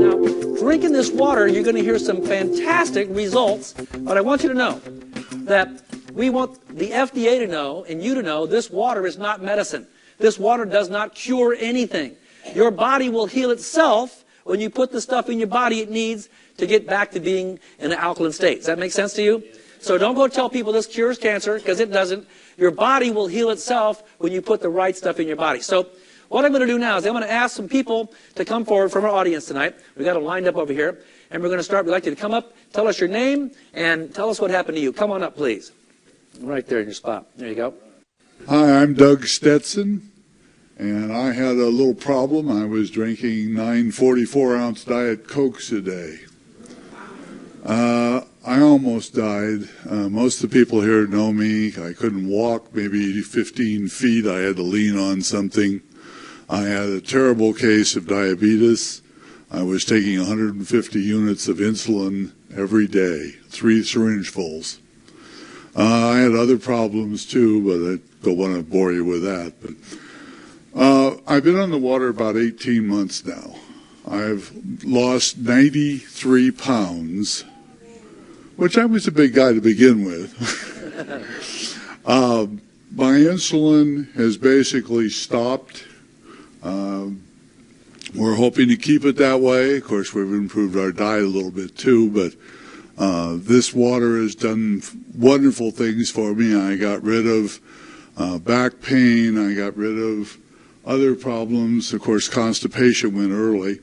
Now, drinking this water, you're going to hear some fantastic results, but I want you to know that we want the FDA to know and you to know this water is not medicine. This water does not cure anything. Your body will heal itself when you put the stuff in your body it needs to get back to being in an alkaline state. Does that make sense to you? So don't go tell people this cures cancer, because it doesn't. Your body will heal itself when you put the right stuff in your body. So what I'm going to do now is I'm going to ask some people to come forward from our audience tonight. We've got them lined up over here. And we're going to start. We'd like you to come up, tell us your name, and tell us what happened to you. Come on up, please. Right there in your spot. There you go. Hi, I'm Doug Stetson, and I had a little problem. I was drinking 9 44-ounce Diet Cokes a day. I almost died. Most of the people here know me. I couldn't walk maybe 15 feet. I had to lean on something. I had a terrible case of diabetes. I was taking 150 units of insulin every day, 3 syringefuls. I had other problems too, but I don't want to bore you with that. But I've been on the water about 18 months now. I've lost 93 pounds, which I was a big guy to begin with. My insulin has basically stopped. We're hoping to keep it that way. Of course, we've improved our diet a little bit too, but this water has done wonderful things for me. I got rid of back pain. I got rid of other problems. Of course, constipation went early.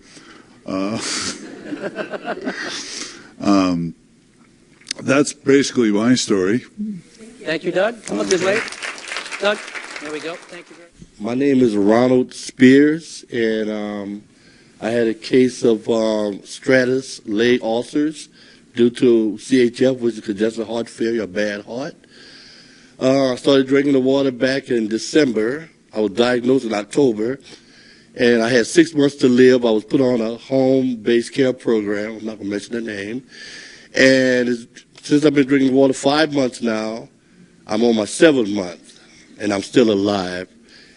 That's basically my story. Thank you, Doug. Come up this way. Doug, there we go. Thank you very much. My name is Ronald Spears, and I had a case of stratus leg ulcers due to CHF, which is congestive heart failure, a bad heart. I started drinking the water back in December. I was diagnosed in October, and I had 6 months to live. I was put on a home-based care program. I'm not going to mention the name. And since I've been drinking water 5 months now, I'm on my 7th month, and I'm still alive.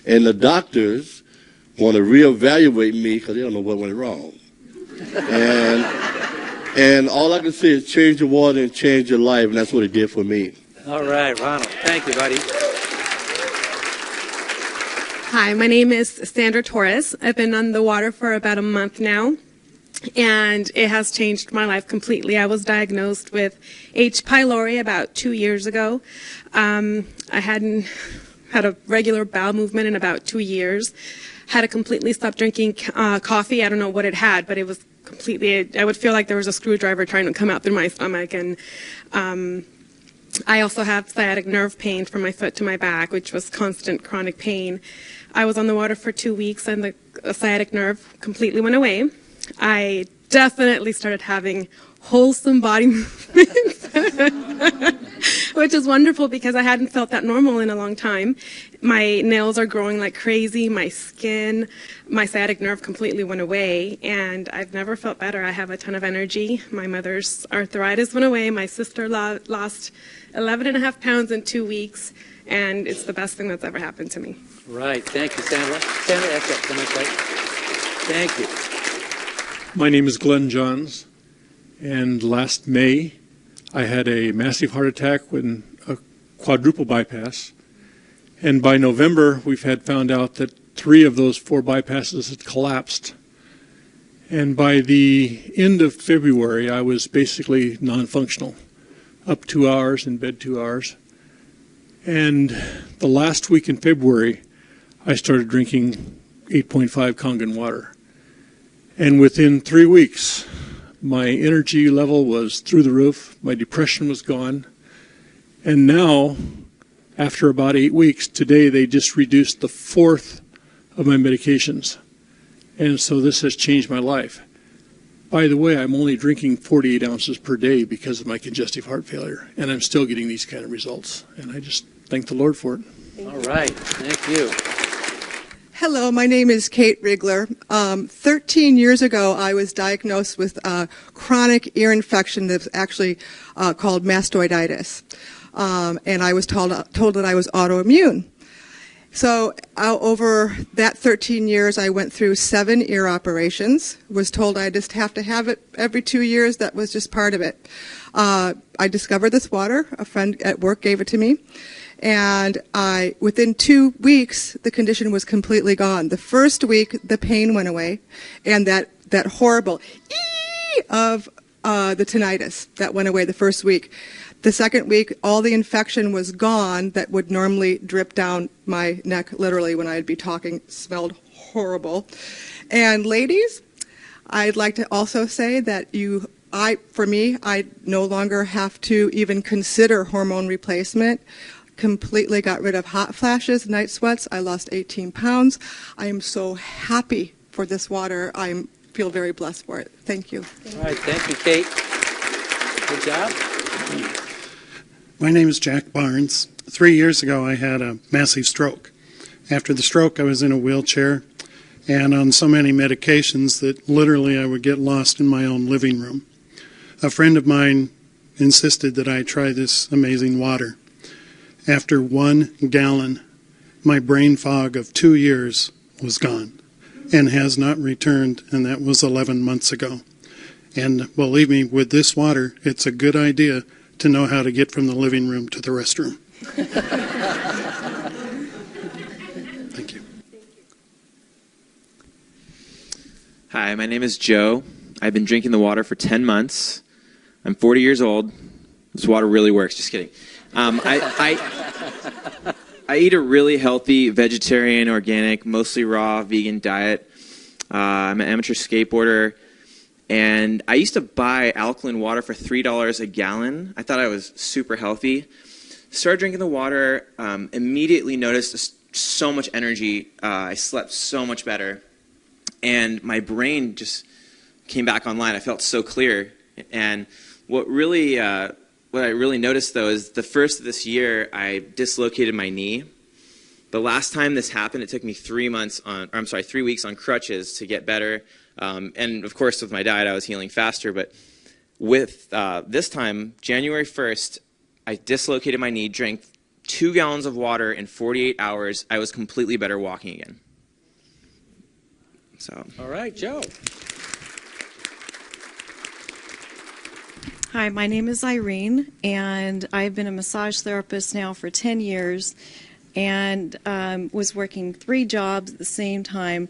And the doctors want to reevaluate me because they don't know what went wrong. And all I can say is change your water and change your life, and that's what it did for me. All right, Ronald. Thank you, buddy. Hi, my name is Sandra Torres. I've been on the water for about a month now, and it has changed my life completely. I was diagnosed with H. pylori about 2 years ago. I hadn't had a regular bowel movement in about 2 years. Had to completely stop drinking coffee. I don't know what it had, but it was completely, I would feel like there was a screwdriver trying to come out through my stomach. And I also have sciatic nerve pain from my foot to my back, which was constant chronic pain. I was on the water for 2 weeks, and the sciatic nerve completely went away. I definitely started having wholesome body movements, which is wonderful because I hadn't felt that normal in a long time. My nails are growing like crazy, my skin, my sciatic nerve completely went away, and I've never felt better. I have a ton of energy. My mother's arthritis went away. My sister lost 11.5 pounds in 2 weeks, and it's the best thing that's ever happened to me. Right. Thank you, Sandra. Sandra, that's it. Thank you. My name is Glenn Johns, and last May I had a massive heart attack with a quadruple bypass, and by November we've had found out that 3 of those 4 bypasses had collapsed, and by the end of February I was basically non-functional, up 2 hours, in bed 2 hours, and the last week in February I started drinking 8.5 Kangen water. And within 3 weeks, my energy level was through the roof, my depression was gone, and now, after about 8 weeks, today they just reduced the 4th of my medications. And so this has changed my life. By the way, I'm only drinking 48 ounces per day because of my congestive heart failure, and I'm still getting these kind of results. And I just thank the Lord for it. All right. Thank you. Hello, my name is Kate Rigler. 13 years ago, I was diagnosed with a chronic ear infection that's actually called mastoiditis. And I was told that I was autoimmune. So over that 13 years, I went through 7 ear operations, was told I just have to have it every 2 years. That was just part of it. I discovered this water. A friend at work gave it to me. And within 2 weeks, the condition was completely gone. The first week, the pain went away, and that horrible ee of the tinnitus, that went away the first week. The second week, all the infection was gone that would normally drip down my neck, literally, when I'd be talking. It smelled horrible. And ladies, I'd like to also say that for me, I no longer have to even consider hormone replacement. Completely got rid of hot flashes, night sweats. I lost 18 pounds. I am so happy for this water. I feel very blessed for it. Thank you. All right, thank you, Kate. Good job. My name is Jack Barnes. 3 years ago, I had a massive stroke. After the stroke, I was in a wheelchair and on so many medications that literally I would get lost in my own living room. A friend of mine insisted that I try this amazing water. After 1 gallon, my brain fog of 2 years was gone and has not returned, and that was 11 months ago. And believe me, with this water, it's a good idea to know how to get from the living room to the restroom. Thank you. Hi, my name is Joe. I've been drinking the water for 10 months. I'm 40 years old. This water really works. Just kidding. I eat a really healthy vegetarian, organic, mostly raw, vegan diet. I'm an amateur skateboarder. And I used to buy alkaline water for $3 a gallon. I thought I was super healthy. Started drinking the water, immediately noticed so much energy. I slept so much better. And my brain just came back online. I felt so clear. And what I really noticed, though, is the first of this year, I dislocated my knee. The last time this happened, it took me 3 weeks on crutches to get better. And of course, with my diet, I was healing faster. But with this time, January 1st, I dislocated my knee, drank 2 gallons of water in 48 hours. I was completely better walking again. So. All right, Joe. Hi, my name is Irene, and I've been a massage therapist now for 10 years and was working 3 jobs at the same time.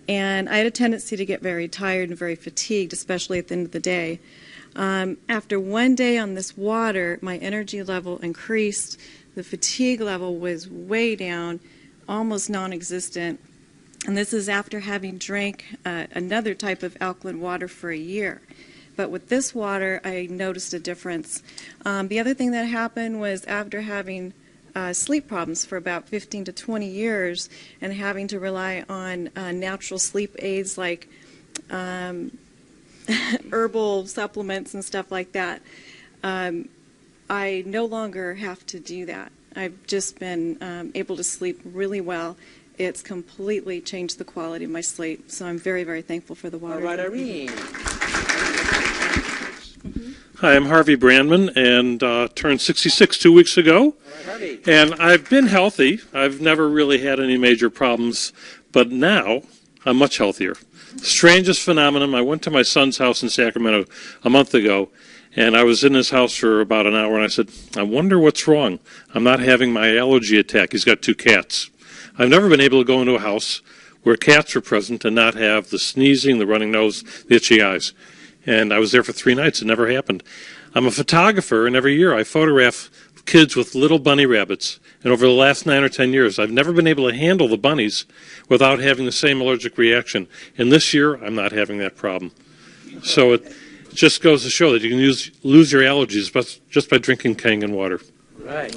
And I had a tendency to get very tired and very fatigued, especially at the end of the day. After 1 day on this water, my energy level increased. The fatigue level was way down, almost non-existent. And this is after having drank another type of alkaline water for a year. But with this water, I noticed a difference. The other thing that happened was after having sleep problems for about 15 to 20 years and having to rely on natural sleep aids like herbal supplements and stuff like that, I no longer have to do that. I've just been able to sleep really well. It's completely changed the quality of my sleep, so I'm very, very thankful for the water. All right, Irene. Hi, I'm Harvey Brandman, and turned 66 2 weeks ago. All right, Harvey. And I've been healthy. I've never really had any major problems, but now I'm much healthier. Strangest phenomenon, I went to my son's house in Sacramento a month ago, and I was in his house for about an hour, and I said, I wonder what's wrong. I'm not having my allergy attack. He's got 2 cats. I've never been able to go into a house where cats are present and not have the sneezing, the running nose, the itchy eyes. And I was there for 3 nights. It never happened. I'm a photographer, and every year I photograph kids with little bunny rabbits. And over the last 9 or 10 years, I've never been able to handle the bunnies without having the same allergic reaction. And this year, I'm not having that problem. So it just goes to show that you can lose your allergies just by drinking Kangen water. Right.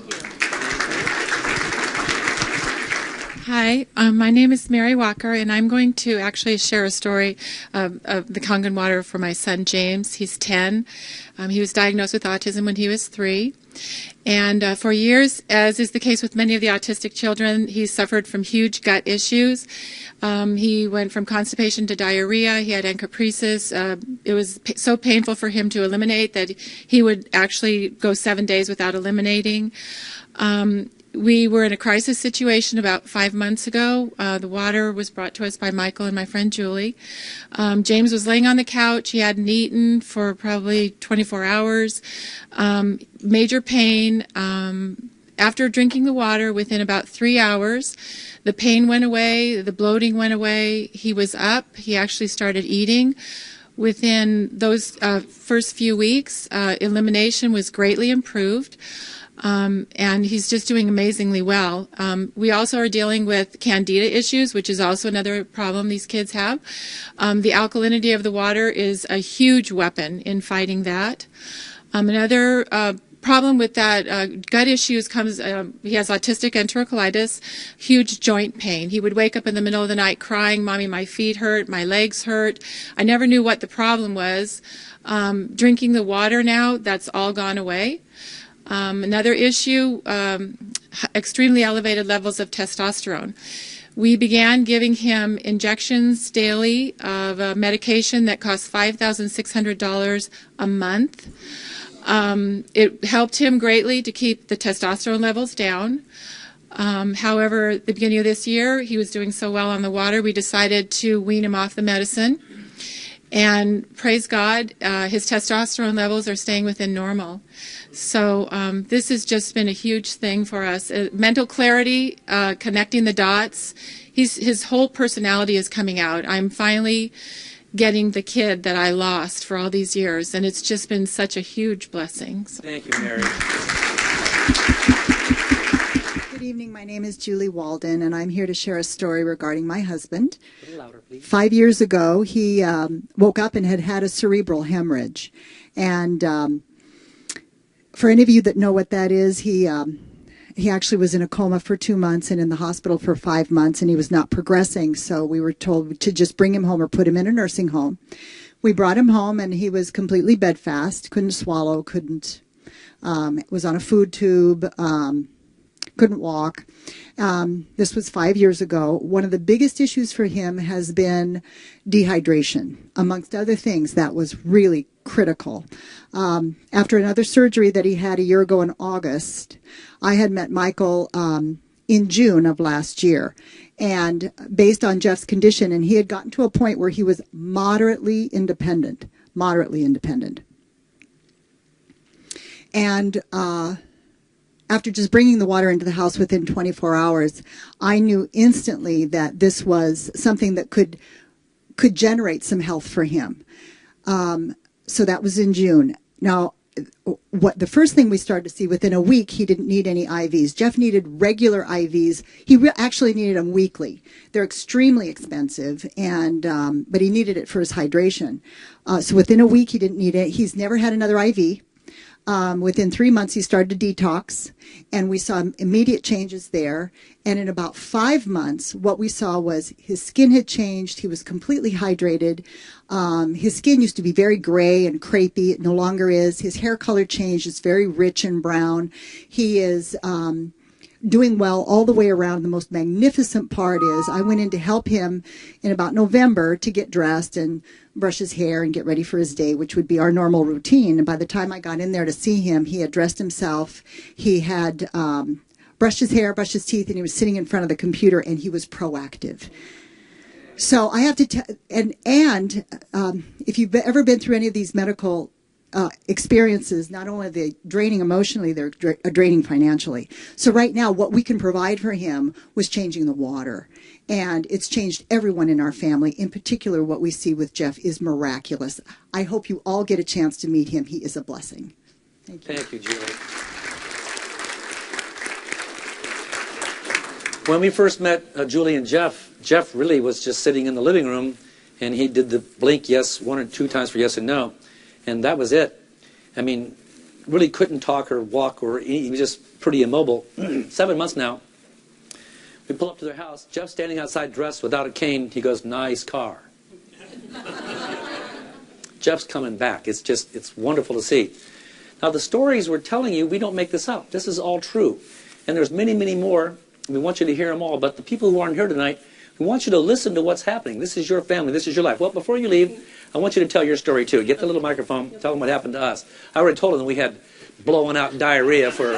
Hi, my name is Mary Walker, and I'm going to actually share a story of the Kangen water for my son James. He's 10. He was diagnosed with autism when he was 3. And for years, as is the case with many of the autistic children, he suffered from huge gut issues. He went from constipation to diarrhea. He had encopresis. It was so painful for him to eliminate that he would actually go 7 days without eliminating. We were in a crisis situation about 5 months ago. The water was brought to us by Michael and my friend Julie. James was laying on the couch. He hadn't eaten for probably 24 hours. Major pain. After drinking the water, within about 3 hours, the pain went away, the bloating went away. He was up. He actually started eating. Within those first few weeks, elimination was greatly improved. And he's just doing amazingly well. We also are dealing with candida issues, which is also another problem these kids have. The alkalinity of the water is a huge weapon in fighting that. Another problem with that gut issues comes, he has autistic enterocolitis, huge joint pain. He would wake up in the middle of the night crying, "Mommy, my feet hurt, my legs hurt." I never knew what the problem was. Drinking the water now, that's all gone away. Another issue, extremely elevated levels of testosterone. We began giving him injections daily of a medication that costs $5,600 a month. It helped him greatly to keep the testosterone levels down. However, at the beginning of this year, he was doing so well on the water, we decided to wean him off the medicine. And praise God, his testosterone levels are staying within normal. So this has just been a huge thing for us. Mental clarity, connecting the dots. His whole personality is coming out. I'm finally getting the kid that I lost for all these years, and it's just been such a huge blessing. So. Thank you, Mary. Good evening. My name is Julie Walden, and I'm here to share a story regarding my husband. A little louder, please. 5 years ago, he woke up and had a cerebral hemorrhage. And for any of you that know what that is, he actually was in a coma for 2 months and in the hospital for 5 months, and he was not progressing. So we were told to just bring him home or put him in a nursing home. We brought him home, and he was completely bedfast, couldn't swallow, was on a food tube, couldn't walk. This was 5 years ago. One of the biggest issues for him has been dehydration. Amongst other things, that was really critical. After another surgery that he had a year ago in August, I had met Michael in June of last year. And based on Jeff's condition, and he had gotten to a point where he was moderately independent. And after just bringing the water into the house within 24 hours, I knew instantly that this was something that could generate some health for him. So that was in June. Now, the first thing we started to see, within a week, he didn't need any IVs. Jeff needed regular IVs. He actually needed them weekly. They're extremely expensive, but he needed it for his hydration. So within a week, he didn't need it. He's never had another IV. Within 3 months, he started to detox, and we saw immediate changes there. And in about 5 months, what we saw was his skin had changed. He was completely hydrated. His skin used to be very gray and crepey. It no longer is. His hair color changed. It's very rich and brown. He is doing well all the way around. The most magnificent part is I went in to help him in about November to get dressed and brush his hair and get ready for his day, which would be our normal routine. And by the time I got in there to see him, he had dressed himself. He had brushed his hair, brushed his teeth, and he was sitting in front of the computer, and he was proactive. So I have to tell, and if you've ever been through any of these medical experiences, not only are they draining emotionally, they're draining financially. So right now, what we can provide for him was changing the water. And it's changed everyone in our family. In particular, what we see with Jeff is miraculous. I hope you all get a chance to meet him. He is a blessing. Thank you. Thank you, Julie. When we first met Julie and Jeff really was just sitting in the living room, and he did the blink yes 1 or 2 times for yes and no. And that was it. I mean, really couldn't talk or walk or eat. He was just pretty immobile. 7 months now. We pull up to their house. Jeff's standing outside dressed without a cane. He goes, "Nice car." Jeff's coming back. It's wonderful to see. Now, the stories we're telling you, we don't make this up. This is all true. And there's many, many more. We want you to hear them all. But the people who aren't here tonight, we want you to listen to what's happening. This is your family. This is your life. Well, before you leave, I want you to tell your story, too. Get the little microphone. Tell them what happened to us. I already told them we had blowing out diarrhea for,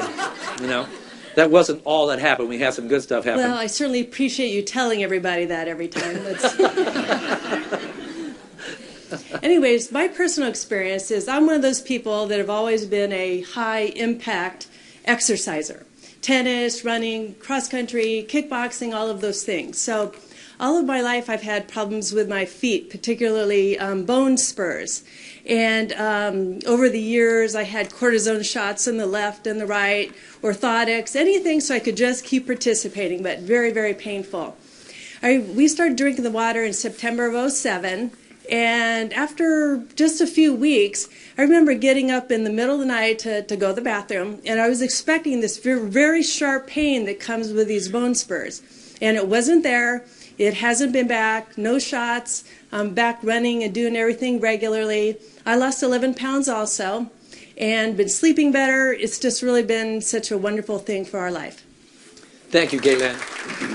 that wasn't all that happened. We had some good stuff happen. Well, I certainly appreciate you telling everybody that every time. Anyways, my personal experience is I'm one of those people that have always been a high-impact exerciser. Tennis, running, cross-country, kickboxing, all of those things. So all of my life I've had problems with my feet, particularly bone spurs. And over the years I had cortisone shots in the left and the right, orthotics, anything so I could just keep participating, but very, very painful. We started drinking the water in September of '07. And after just a few weeks, I remember getting up in the middle of the night to go to the bathroom, and I was expecting this very, very sharp pain that comes with these bone spurs. And it wasn't there. It hasn't been back. No shots. I'm back running and doing everything regularly. I lost 11 pounds also and been sleeping better. It's just really been such a wonderful thing for our life. Thank you, Gaylan.